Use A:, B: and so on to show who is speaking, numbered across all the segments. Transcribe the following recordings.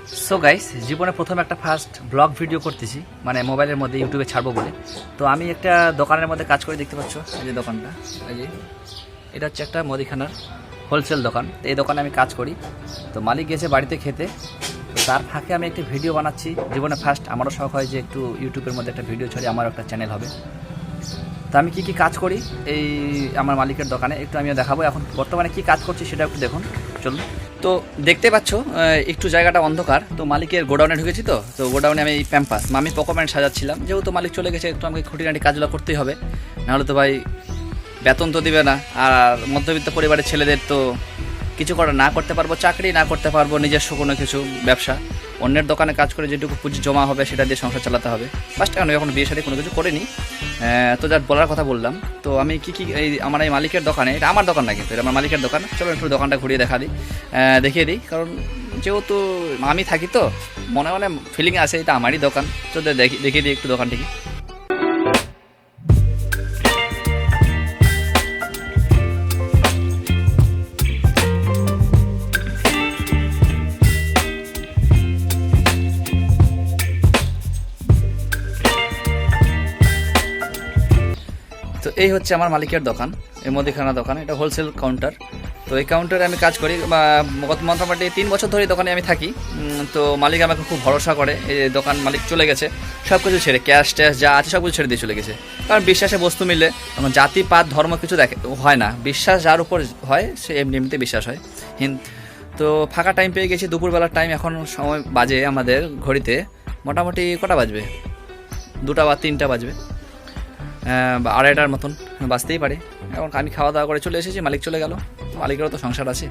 A: So guys, জীবনে প্রথম একটা ফার্স্ট ব্লগ ভিডিও করতেছি, মানে মোবাইলের মধ্যে ইউটিউবে ছাড়বো বলে। তো আমি একটা দোকানের মধ্যে কাজ করে, দেখতে পাচ্ছ এই যে দোকানটা, এই যে এটা হচ্ছে একটা মুদিখানার হোলসেল দোকান। তো এই দোকানে আমি কাজ করি। তো মালিক গেছে বাড়িতে খেতে, তো তার ফাঁকে আমি একটা ভিডিও বানাচ্ছি। জীবনে ফার্স্ট আমারও শখ হয় যে একটু ইউটিউবের মধ্যে একটা ভিডিও ছড়ি, আমারও একটা চ্যানেল হবে। তো আমি কী কাজ করি এই আমার মালিকের দোকানে একটু আমিও দেখাবো। এখন বর্তমানে কী কাজ করছি সেটা একটু দেখুন, চলুন। তো দেখতে পাচ্ছ একটু জায়গাটা অন্ধকার। তো মালিকের গোডাউনে ঢুকেছি। তো গোডাউনে আমি এই প্যাম্পাস মামি পকোম্যান সাজাচ্ছিলাম, যেহেতু মালিক চলে গেছে একটু আমাকে খুঁটিনাটি কাজগুলো করতেই হবে, নাহলে তো ভাই বেতন তো দিবে না। আর মধ্যবিত্ত পরিবারের ছেলেদের তো কিছু করা না করতে পারবো, চাকরি না করতে পারবো, নিজস্ব কোনো কিছু ব্যবসা, অন্যের দোকানে কাজ করে যেটুকু পুঁজি জমা হবে সেটা দিয়ে সংসার চালাতে হবে। ফার্স্ট এখন এখন বিয়ে শাদী কোনো কিছু করিনি। তো যার বলার কথা বললাম। তো আমি কী এই আমার এই মালিকের দোকানে, এটা আমার দোকান না কিন্তু, এটা আমার মালিকের দোকান। চলো একটু দোকানটা ঘুরিয়ে দেখিয়ে দিই, কারণ যেহেতু আমি থাকি তো মনে মনে ফিলিং আছে এটা আমারই দোকান। তো দেখিয়ে দিই একটু দোকানটিকে। তো এই হচ্ছে আমার মালিকের দোকান, এই মুদিখানা দোকান। এটা হোলসেল কাউন্টার। তো এই কাউন্টারে আমি কাজ করি মোটামুটি 3 বছর ধরে দোকানে আমি থাকি। তো মালিক আমাকে খুব ভরসা করে। এই দোকান মালিক চলে গেছে, সব কিছু ছেড়ে, ক্যাশ ট্যাশ যা আছে সব কিছু ছেড়ে দিয়ে চলে গেছে। কারণ বিশ্বাসে বস্তু মিললে এখন জাতি পাত ধর্ম কিছু হয় না, বিশ্বাস যার উপর হয় সে এমনিতে বিশ্বাস হয়। তো ফাঁকা টাইম পেয়ে গেছি, দুপুরবেলার টাইম। এখন সময় বাজে আমাদের ঘড়িতে মোটামুটি কটা বাজবে, 2টা বা 3টা বাজবে, বা 2:30টার মতন বাঁচতেই পারে। এখন আমি খাওয়া দাওয়া করে চলে এসেছি, মালিক চলে গেল। মালিকেরও তো সংসার আছে।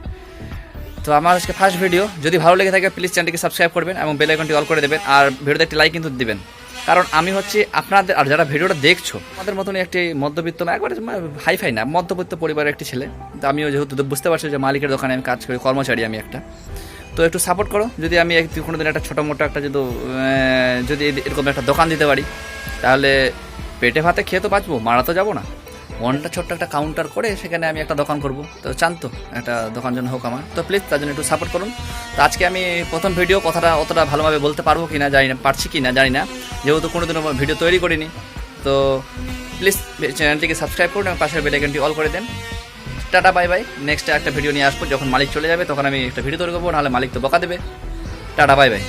A: তো আমার আজকে ফার্স্ট ভিডিও, যদি ভালো লেগে থাকে প্লিজ চ্যানেলটিকে সাবস্ক্রাইব করবেন এবং বেল আইকনটি অল করে দেবেন, আর ভিডিওতে একটি লাইক কিন্তু দিবেন। কারণ আমি হচ্ছে আপনাদের, আর যারা ভিডিওটা দেখছো আমাদের মতনই একটি মধ্যবিত্ত, একবারে হাইফাই না, মধ্যবিত্ত পরিবারের একটি ছেলে। তো আমিও যেহেতু বুঝতে পারছি যে মালিকের দোকানে আমি কাজ করি, কর্মচারী আমি একটা। তো একটু সাপোর্ট করো। যদি আমি কোনো দিন একটা ছোটো মোটো একটা যদি এরকম একটা দোকান দিতে পারি, তাহলে পেটে ভাতে খেয়ে তো বাঁচবো, মারা তো যাবো না। মনটা ছোট্ট একটা কাউন্টার করে সেখানে আমি একটা দোকান করব। তো চান তো একটা দোকান যেন হোক আমার, তো প্লিজ তার জন্য একটু সাপোর্ট করুন। তো আজকে আমি প্রথম ভিডিও, কথাটা অতটা ভালোভাবে বলতে পারবো কি না জানি না, পারছি কি না জানি না, যেহেতু কোনোদিনও ভিডিও তৈরি করিনি। তো প্লিজ চ্যানেলটিকে সাবস্ক্রাইব করুন এবং পাশের বেল আইকনটি অল করে দেন। টাটা, বাই বাই। নেক্সট একটা ভিডিও নিয়ে আসবো, যখন মালিক চলে যাবে তখন আমি একটা ভিডিও তৈরি করবো, নাহলে মালিক তো বকা দেবে। Tata, bye by.